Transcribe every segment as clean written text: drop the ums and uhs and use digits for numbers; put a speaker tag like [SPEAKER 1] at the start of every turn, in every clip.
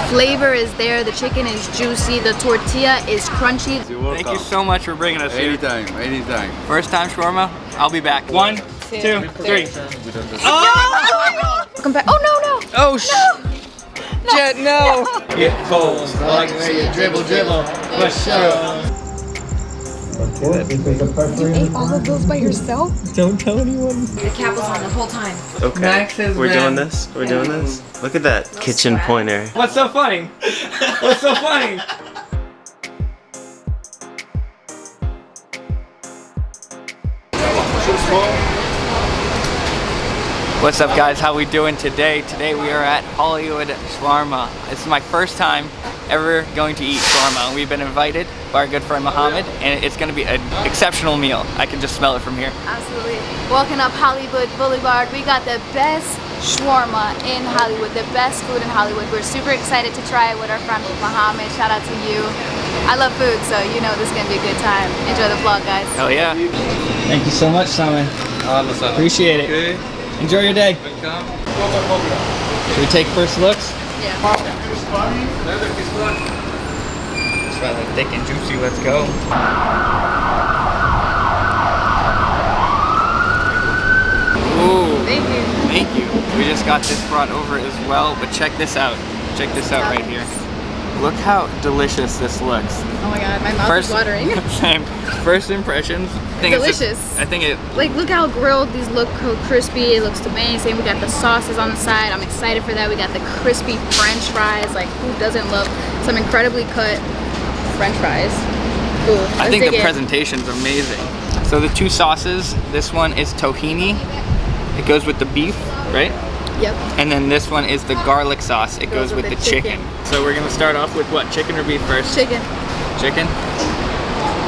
[SPEAKER 1] flavor is there, the chicken is juicy, the tortilla is crunchy.
[SPEAKER 2] Thank you so much for bringing us here.
[SPEAKER 3] Anytime.
[SPEAKER 2] First time shawarma, I'll be back. 1, 2, 3.
[SPEAKER 1] Oh no, no!
[SPEAKER 2] Oh, Jet, no!
[SPEAKER 3] Get full. I like the way you dribble. For sure.
[SPEAKER 1] You ate all of those by yourself?
[SPEAKER 2] Don't tell anyone.
[SPEAKER 1] The cap was on the whole time.
[SPEAKER 4] Okay, we're doing this. We're doing this. Look at that kitchen pointer.
[SPEAKER 2] What's so funny? What's so funny? What's up, guys? How we doing today? Today we are at Hollywood Shawarma. This is my first time ever going to eat shawarma. We've been invited by our good friend Mohammed, and it's going to be an exceptional meal. I can just smell it from here.
[SPEAKER 1] Absolutely. Walking up Hollywood Boulevard, we got the best shawarma in Hollywood, the best food in Hollywood. We're super excited to try it with our friend Mohammed. Shout out to you. I love food, so you know this is going to be a good time. Enjoy the vlog, guys.
[SPEAKER 2] Hell yeah. Thank you so much, Simon. Appreciate it. Okay. Enjoy your day. Welcome. Should we take first looks?
[SPEAKER 1] Yeah.
[SPEAKER 2] It's rather thick and juicy. Let's go. Ooh.
[SPEAKER 1] Thank you.
[SPEAKER 2] Thank you. We just got this brought over as well, but check this out. Check this out right here. Look how delicious this looks.
[SPEAKER 1] Oh my god, my mouth is watering.
[SPEAKER 2] Same. First impressions.
[SPEAKER 1] Delicious.
[SPEAKER 2] I think it.
[SPEAKER 1] Like, look how grilled these look, how crispy. It looks amazing. We got the sauces on the side. I'm excited for that. We got the crispy French fries. Like, who doesn't love some incredibly cut French fries? Ooh,
[SPEAKER 2] I think the presentation's amazing. So the two sauces. This one is tahini. It goes with the beef, right?
[SPEAKER 1] Yep.
[SPEAKER 2] And then this one is the garlic sauce. It goes with the chicken. So we're gonna start off with what? Chicken or beef first?
[SPEAKER 1] Chicken.
[SPEAKER 2] Chicken?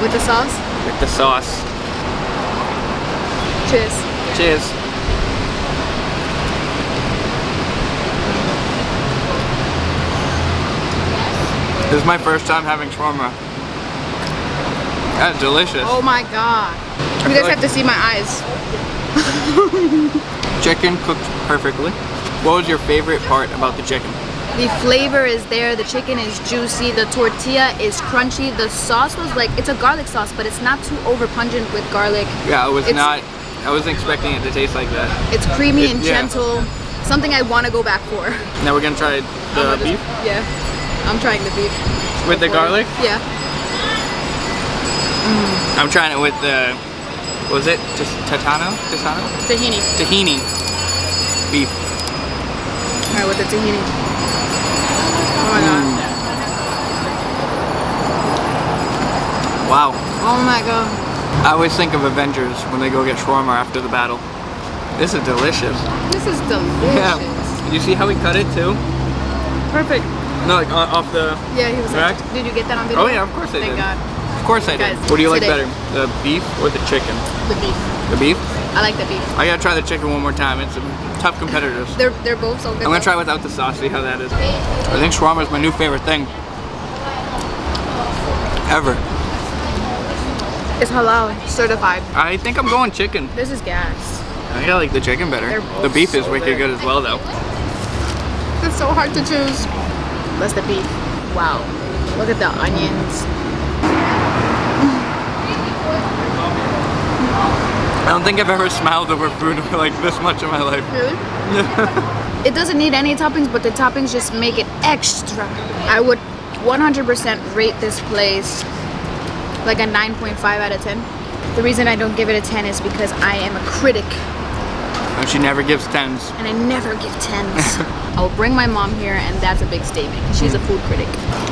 [SPEAKER 1] With the sauce?
[SPEAKER 2] With the sauce.
[SPEAKER 1] Cheers.
[SPEAKER 2] Cheers. This is my first time having shawarma. That's delicious.
[SPEAKER 1] Oh my god. You guys have to see my eyes.
[SPEAKER 2] Chicken cooked perfectly. What was your favorite part about the chicken?
[SPEAKER 1] The flavor is there, the chicken is juicy, the tortilla is crunchy, the sauce was like, it's a garlic sauce, but it's not too over pungent with garlic.
[SPEAKER 2] Yeah, I wasn't expecting it to taste like that.
[SPEAKER 1] It's creamy and gentle, something I want to go back for.
[SPEAKER 2] Now we're gonna try the beef?
[SPEAKER 1] Yeah, I'm trying the beef.
[SPEAKER 2] With the garlic?
[SPEAKER 1] Yeah.
[SPEAKER 2] I'm trying it with the, what was it? Tahini? Tahini beef.
[SPEAKER 1] Alright, with the tahini. Oh my god.
[SPEAKER 2] Wow.
[SPEAKER 1] Oh my god.
[SPEAKER 2] I always think of Avengers when they go get shawarma after the battle. This is delicious.
[SPEAKER 1] This is delicious.
[SPEAKER 2] Yeah. Did you see how he cut it too?
[SPEAKER 1] Perfect.
[SPEAKER 2] No, like off the
[SPEAKER 1] Yeah, he was
[SPEAKER 2] rack?
[SPEAKER 1] Did you get that on video?
[SPEAKER 2] Oh yeah, of course I did.
[SPEAKER 1] Thank God.
[SPEAKER 2] Of course I did.
[SPEAKER 1] Guys,
[SPEAKER 2] what do you like
[SPEAKER 1] today.
[SPEAKER 2] better? The beef or the chicken?
[SPEAKER 1] The beef.
[SPEAKER 2] The beef?
[SPEAKER 1] I like the beef.
[SPEAKER 2] I gotta try the chicken one more time. It's tough competitors.
[SPEAKER 1] They're both so good.
[SPEAKER 2] I'm gonna try without the sauce, see how that is. I think shawarma is my new favorite thing. Ever.
[SPEAKER 1] It's halal certified.
[SPEAKER 2] I think I'm going chicken.
[SPEAKER 1] This is gas.
[SPEAKER 2] I think I like the chicken better. The beef is wicked good as well though.
[SPEAKER 1] It's so hard to choose. That's the beef. Wow. Look at the onions.
[SPEAKER 2] I don't think I've ever smiled over food like this much in my life.
[SPEAKER 1] Really? It doesn't need any toppings, but the toppings just make it extra. I would 100% rate this place like a 9.5 out of 10. The reason I don't give it a 10 is because I am a critic.
[SPEAKER 2] And she never gives 10s.
[SPEAKER 1] And I never give 10s. I'll bring my mom here, and that's a big statement. She's a food critic.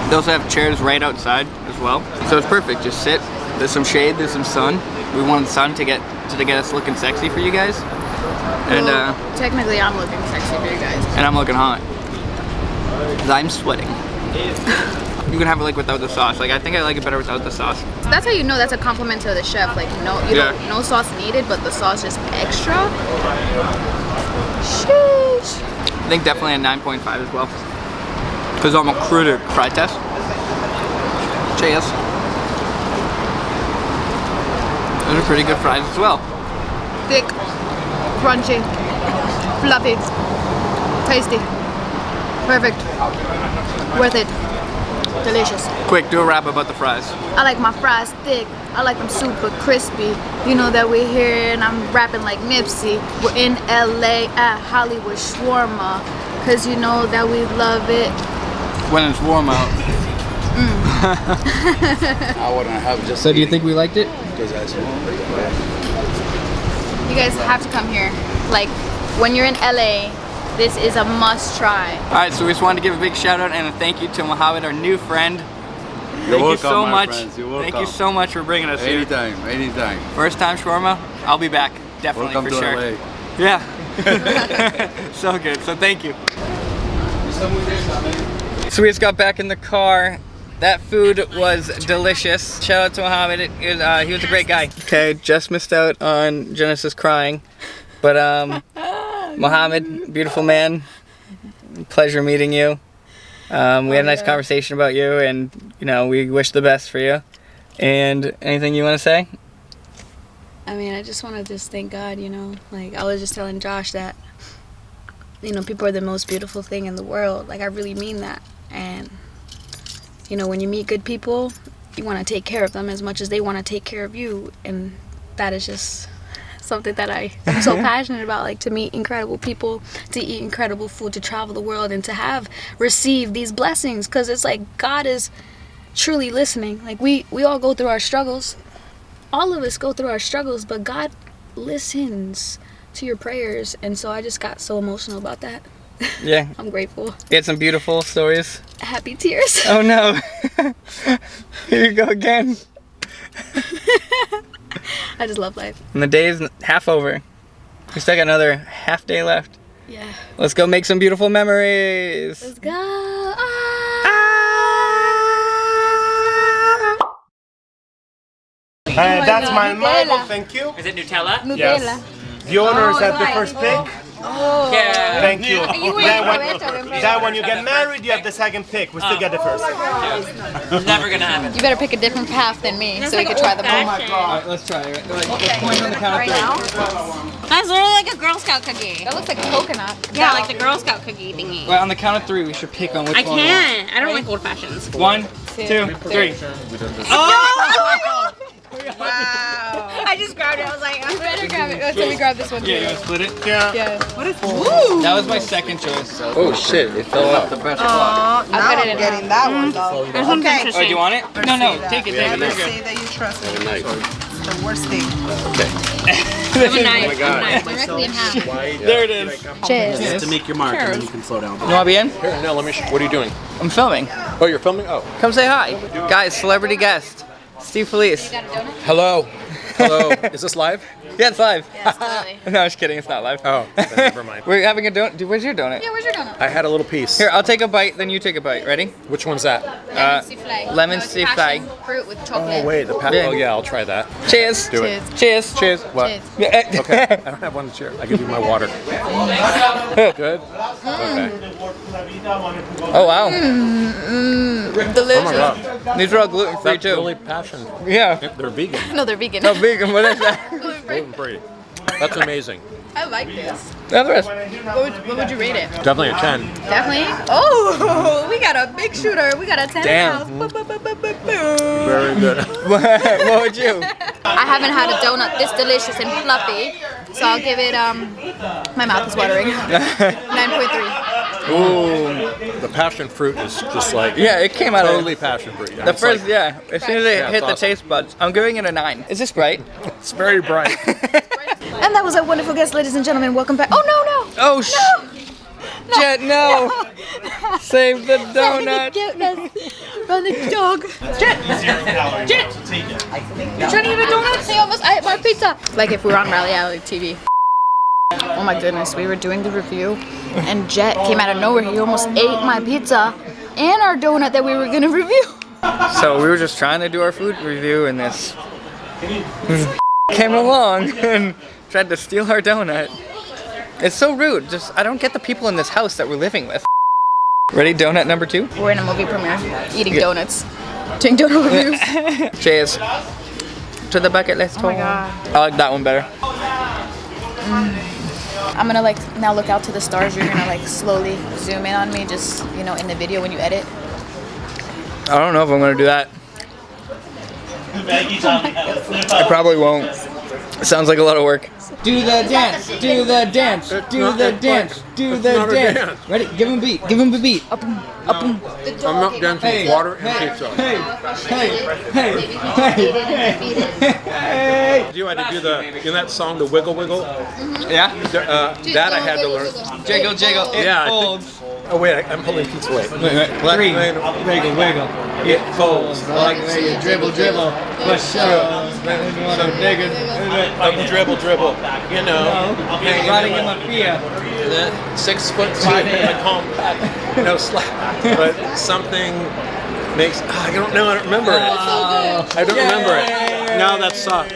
[SPEAKER 2] They also have chairs right outside as well. So it's perfect, just sit. There's some shade, there's some sun. We wanted sun to get us looking sexy for you guys. And
[SPEAKER 1] well, technically I'm looking sexy for you guys.
[SPEAKER 2] And I'm looking hot. Cause I'm sweating. You can have it like without the sauce. Like I think I like it better without the sauce.
[SPEAKER 1] That's how you know that's a compliment to the chef. Like no sauce needed, but the sauce just extra. Sheesh.
[SPEAKER 2] I think definitely a 9.5 as well. Cause I'm a critic. Fry test. Cheers. Those are pretty good fries as well.
[SPEAKER 1] Thick, crunchy, fluffy, tasty. Perfect. Worth it. Delicious.
[SPEAKER 2] Quick, do a rap about the fries.
[SPEAKER 1] I like my fries thick. I like them super crispy. You know that we're here and I'm rapping like Nipsey. We're in LA at Hollywood Shawarma. Cause you know that we love it.
[SPEAKER 2] When it's warm out.
[SPEAKER 3] I wouldn't have just.
[SPEAKER 2] So do you think we liked it?
[SPEAKER 3] Because that's
[SPEAKER 1] You guys have to come here. Like, when you're in LA, this is a must try.
[SPEAKER 2] Alright, so we just wanted to give a big shout out and a thank you to Mohammed, our new friend. Thank you so much. Thank you so much for bringing us here.
[SPEAKER 3] Anytime.
[SPEAKER 2] First time shawarma, I'll be back. Definitely,
[SPEAKER 3] Welcome
[SPEAKER 2] for
[SPEAKER 3] to
[SPEAKER 2] sure.
[SPEAKER 3] LA.
[SPEAKER 2] Yeah. So good. So thank you. So we just got back in the car. That food was delicious. Shout out to Mohammed. He was a great guy. Okay, just missed out on Genesis crying. But Mohammed, beautiful man. Pleasure meeting you. We had a nice conversation about you, and you know, we wish the best for you. And anything you want to say?
[SPEAKER 5] I mean, I just want to thank God, you know. Like, I was just telling Josh that, you know, people are the most beautiful thing in the world. Like, I really mean that. And, you know, when you meet good people, you want to take care of them as much as they want to take care of you. And that is just something that I'm so passionate about. Like, to meet incredible people, to eat incredible food, to travel the world, and to have received these blessings. Because it's like God is truly listening. Like, we all go through our struggles. All of us go through our struggles, but God listens to your prayers. And so I just got so emotional about that.
[SPEAKER 2] Yeah.
[SPEAKER 5] I'm grateful.
[SPEAKER 2] You had some beautiful stories.
[SPEAKER 5] Happy tears.
[SPEAKER 2] Oh no. Here you go again.
[SPEAKER 5] I just love life.
[SPEAKER 2] And the day is half over. We still got another half day left.
[SPEAKER 5] Yeah.
[SPEAKER 2] Let's go make some beautiful memories.
[SPEAKER 5] Let's go.
[SPEAKER 6] That's my marble, thank you.
[SPEAKER 2] Is it Nutella?
[SPEAKER 1] Nutella.
[SPEAKER 6] Yes. The owner is at the first pick.
[SPEAKER 1] Oh.
[SPEAKER 2] Yeah.
[SPEAKER 6] Thank you.
[SPEAKER 1] Then
[SPEAKER 6] Then when you get married, you have the second pick. We still get the first.
[SPEAKER 2] Never gonna happen.
[SPEAKER 1] You better pick a different path than me so we can try them all.
[SPEAKER 2] Alright, let's try it. Let's point on the count of three.
[SPEAKER 7] That's literally like a Girl Scout cookie.
[SPEAKER 1] That looks like coconut.
[SPEAKER 7] Yeah, like the Girl Scout cookie thingy.
[SPEAKER 2] Well, on the count of three, we should pick on which
[SPEAKER 7] I
[SPEAKER 2] one.
[SPEAKER 7] can't. I don't like old fashions.
[SPEAKER 2] 1, 2, 3.
[SPEAKER 7] Oh! Wow. I just grabbed it. I was like,
[SPEAKER 1] You better grab it. Let me grab this one too.
[SPEAKER 2] Yeah, you wanna split it?
[SPEAKER 1] Yeah.
[SPEAKER 2] That was my second choice.
[SPEAKER 3] Oh shit! It fell off the best spot.
[SPEAKER 1] I'll put it in
[SPEAKER 8] Getting that one though.
[SPEAKER 7] okay.
[SPEAKER 2] Oh, do you want it? No, no, take it, take it.
[SPEAKER 8] Never
[SPEAKER 2] You're
[SPEAKER 8] say
[SPEAKER 2] good.
[SPEAKER 8] that you trust me.
[SPEAKER 3] Nice.
[SPEAKER 8] The worst thing.
[SPEAKER 7] I'm a knife.
[SPEAKER 1] directly in half.
[SPEAKER 2] There it is.
[SPEAKER 1] Cheers.
[SPEAKER 3] To make your mark, and then you can slow down.
[SPEAKER 2] You wanna be in?
[SPEAKER 3] Here, no, let me. What are you doing?
[SPEAKER 2] I'm filming.
[SPEAKER 3] Oh, you're filming. Oh.
[SPEAKER 2] Come say hi. Guys, celebrity guest. Steve Felice.
[SPEAKER 3] Hello. Hello. Is this live?
[SPEAKER 2] Yeah, it's live.
[SPEAKER 1] Yes, totally.
[SPEAKER 2] No, I'm just kidding. It's not live.
[SPEAKER 3] Oh, then never mind.
[SPEAKER 2] We're having a donut. Dude, where's your donut?
[SPEAKER 1] Yeah, where's your donut?
[SPEAKER 3] I had a little piece.
[SPEAKER 2] Here, I'll take a bite, then you take a bite. Ready?
[SPEAKER 3] Which one's that?
[SPEAKER 1] Lemon souffle.
[SPEAKER 2] lemon
[SPEAKER 1] It's
[SPEAKER 2] souffle.
[SPEAKER 1] passion Fruit with chocolate.
[SPEAKER 3] Oh wait, the
[SPEAKER 2] Yeah.
[SPEAKER 3] Oh yeah, I'll try that.
[SPEAKER 2] Cheers.
[SPEAKER 3] Do it.
[SPEAKER 2] Cheers.
[SPEAKER 3] Cheers. What?
[SPEAKER 1] Cheers.
[SPEAKER 2] Yeah.
[SPEAKER 3] Okay. I don't have one to share. I give you my water. Good. Okay.
[SPEAKER 2] Oh wow.
[SPEAKER 1] Delicious.
[SPEAKER 3] Oh my god.
[SPEAKER 2] These are all gluten free
[SPEAKER 3] That's
[SPEAKER 2] too.
[SPEAKER 3] really passion.
[SPEAKER 2] Yeah.
[SPEAKER 3] They're vegan.
[SPEAKER 1] No, they're vegan.
[SPEAKER 2] No vegan. What is that?
[SPEAKER 3] Gluten free. That's amazing.
[SPEAKER 1] I like this.
[SPEAKER 2] The other is.
[SPEAKER 1] What would you rate it?
[SPEAKER 3] Definitely a 10.
[SPEAKER 1] Definitely. Oh, we got a big shooter. We got a 10
[SPEAKER 2] Damn.
[SPEAKER 1] in the house.
[SPEAKER 3] Very good.
[SPEAKER 2] What would you?
[SPEAKER 1] I haven't had a donut this delicious and fluffy, so I'll give it, my mouth is watering. 9.3.
[SPEAKER 3] Ooh. The passion fruit is just like
[SPEAKER 2] Yeah, it came out
[SPEAKER 3] totally
[SPEAKER 2] of
[SPEAKER 3] passion fruit. Yeah,
[SPEAKER 2] the
[SPEAKER 3] it's
[SPEAKER 2] first.
[SPEAKER 3] like-
[SPEAKER 2] Yeah, as soon as it
[SPEAKER 3] Yeah,
[SPEAKER 2] hit
[SPEAKER 3] it's
[SPEAKER 2] the
[SPEAKER 3] awesome.
[SPEAKER 2] taste buds, I'm giving it a 9. Is this right?
[SPEAKER 3] It's very bright.
[SPEAKER 1] And that was our wonderful guest, ladies and gentlemen. Welcome back. Oh, no.
[SPEAKER 2] Oh Jet, no! Save the donut.
[SPEAKER 1] Run the dog. Jet! You're trying to get a donut? I almost ate my pizza. Like if we were on reality TV. Oh my goodness, we were doing the review and Jet came out of nowhere. He almost ate my pizza and our donut that we were gonna review.
[SPEAKER 2] So we were just trying to do our food review and this came along and tried to steal our donut. It's so rude. Just I don't get the people in this house that we're living with. Ready, donut number 2?
[SPEAKER 1] We're in a movie premiere, eating donuts, doing donut reviews.
[SPEAKER 2] Cheers. To the bucket list. Oh
[SPEAKER 1] my God.
[SPEAKER 2] I like that one better.
[SPEAKER 1] I'm gonna like now look out to the stars. You're gonna like slowly zoom in on me, just you know, in the video when you edit.
[SPEAKER 2] I don't know if I'm gonna do that. I probably won't. It sounds like a lot of work. Do the dance, do the dance, do the dance, do the dance. Ready? Give him a beat, give him a beat. Up, up.
[SPEAKER 3] I'm not dancing with water and pizza.
[SPEAKER 2] Hey, hey, hey, hey.
[SPEAKER 3] You had to do that song, the Wiggle Wiggle?
[SPEAKER 2] Yeah?
[SPEAKER 3] That I had to learn.
[SPEAKER 2] Jiggle, jiggle, it
[SPEAKER 3] Yeah, I think-
[SPEAKER 2] folds.
[SPEAKER 3] Oh wait, I'm pulling pizza away.
[SPEAKER 2] Three, wiggle, wiggle, it folds. Like when you dribble, dribble, but show.
[SPEAKER 3] Dribble, dribble. You know,
[SPEAKER 2] Riding in my fear.
[SPEAKER 3] 6'5" in a compact. No slap. But something makes. I don't know. I don't remember it. I don't remember it. No, that sucked.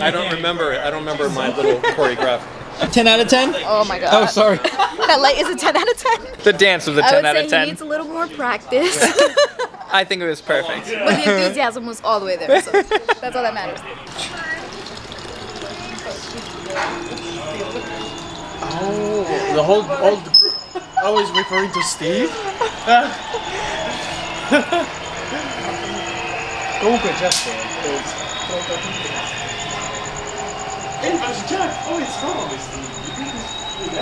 [SPEAKER 3] I don't remember it. I don't remember my little choreograph.
[SPEAKER 2] 10 out of 10?
[SPEAKER 1] Oh my god.
[SPEAKER 2] Oh, sorry.
[SPEAKER 1] That light is a 10 out of 10.
[SPEAKER 2] The dance was a
[SPEAKER 1] I
[SPEAKER 2] 10
[SPEAKER 1] would
[SPEAKER 2] out
[SPEAKER 1] say
[SPEAKER 2] of 10.
[SPEAKER 1] he needs a little more practice.
[SPEAKER 2] I think it was perfect.
[SPEAKER 1] But the enthusiasm was all the way there, so that's all that matters.
[SPEAKER 6] Oh, the whole group always referring to Steve? Hey, that's Jeff. Oh, it's totally Steve.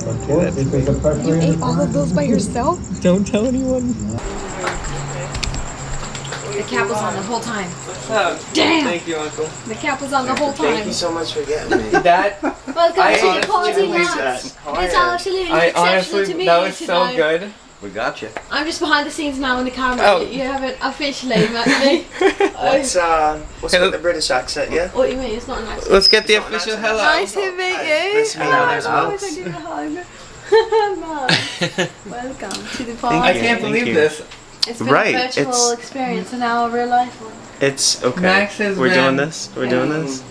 [SPEAKER 1] You ate all of those by yourself?
[SPEAKER 2] Don't tell anyone.
[SPEAKER 7] The cap was on the whole time.
[SPEAKER 2] Oh,
[SPEAKER 7] Damn!
[SPEAKER 2] Thank you, Uncle.
[SPEAKER 7] The cap was on the whole time.
[SPEAKER 4] Thank you so much for getting me.
[SPEAKER 2] That,
[SPEAKER 7] Welcome
[SPEAKER 2] I
[SPEAKER 7] to the
[SPEAKER 2] honestly
[SPEAKER 7] party
[SPEAKER 4] believe
[SPEAKER 7] house.
[SPEAKER 4] that.
[SPEAKER 7] It's absolutely
[SPEAKER 2] I
[SPEAKER 7] exceptional
[SPEAKER 2] honestly,
[SPEAKER 7] to meet
[SPEAKER 2] that
[SPEAKER 7] you
[SPEAKER 2] was so
[SPEAKER 7] tonight.
[SPEAKER 2] good.
[SPEAKER 4] We got you.
[SPEAKER 7] I'm just behind the scenes now in the camera.
[SPEAKER 2] Oh.
[SPEAKER 7] You haven't officially met me.
[SPEAKER 4] What's with the British accent? Yeah.
[SPEAKER 7] What do you mean? It's not an accent.
[SPEAKER 2] Let's get the official hello.
[SPEAKER 1] Nice to meet you.
[SPEAKER 4] Nice to meet you.
[SPEAKER 7] I give you a hug. No. Welcome to the party.
[SPEAKER 2] I can't
[SPEAKER 4] Thank
[SPEAKER 2] believe
[SPEAKER 4] you.
[SPEAKER 2] this.
[SPEAKER 7] It's been
[SPEAKER 4] Right,
[SPEAKER 7] a virtual
[SPEAKER 4] it's-
[SPEAKER 7] experience and now a real life one.
[SPEAKER 4] It's okay.
[SPEAKER 2] Max has
[SPEAKER 4] We're
[SPEAKER 2] been-
[SPEAKER 4] doing this. We're doing this.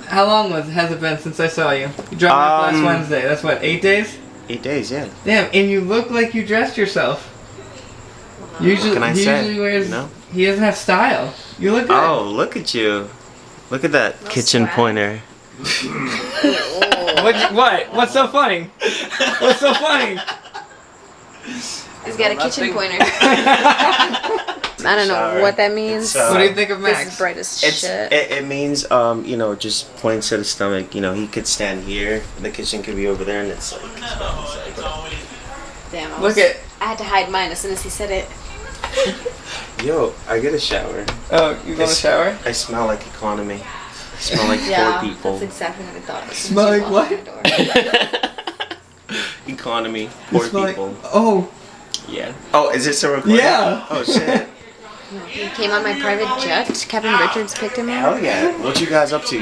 [SPEAKER 2] How long has it been since I saw you? You dropped off last Wednesday. That's what, 8 days?
[SPEAKER 4] 8 days, yeah.
[SPEAKER 2] Damn, and you look like you dressed yourself. Usually,
[SPEAKER 4] can I
[SPEAKER 2] he
[SPEAKER 4] say?
[SPEAKER 2] usually wears.
[SPEAKER 4] You know?
[SPEAKER 2] He doesn't have style. You look good.
[SPEAKER 4] Oh, look at you. Look at that kitchen pointer.
[SPEAKER 2] What? What's so funny? What's so funny?
[SPEAKER 5] He's got a kitchen pointer. I don't know
[SPEAKER 4] Shower.
[SPEAKER 5] what that means.
[SPEAKER 4] It's,
[SPEAKER 2] What do you think of
[SPEAKER 5] This
[SPEAKER 2] Max?
[SPEAKER 5] is bright as
[SPEAKER 4] It's,
[SPEAKER 5] shit.
[SPEAKER 4] it means, you know, just points to the stomach. You know, he could stand here. The kitchen could be over there, and it's like.
[SPEAKER 5] Damn,
[SPEAKER 2] Look at.
[SPEAKER 5] I had to hide mine as soon as he said it.
[SPEAKER 4] Yo, I get a shower.
[SPEAKER 2] Oh, you go in the shower?
[SPEAKER 4] I smell like economy. I smell like
[SPEAKER 5] Yeah,
[SPEAKER 4] poor people.
[SPEAKER 5] that's exactly what I thought. as soon
[SPEAKER 2] Smell
[SPEAKER 5] as you
[SPEAKER 2] like
[SPEAKER 5] walked
[SPEAKER 2] what?
[SPEAKER 5] in the door.
[SPEAKER 4] Economy,
[SPEAKER 2] You
[SPEAKER 4] poor
[SPEAKER 2] smell
[SPEAKER 4] people.
[SPEAKER 2] Like, oh,
[SPEAKER 4] Yeah. Oh, is this a recording?
[SPEAKER 2] Yeah.
[SPEAKER 4] Oh shit.
[SPEAKER 5] He came on my private jet. Captain Richards picked him up.
[SPEAKER 4] Hell yeah. What you guys up to?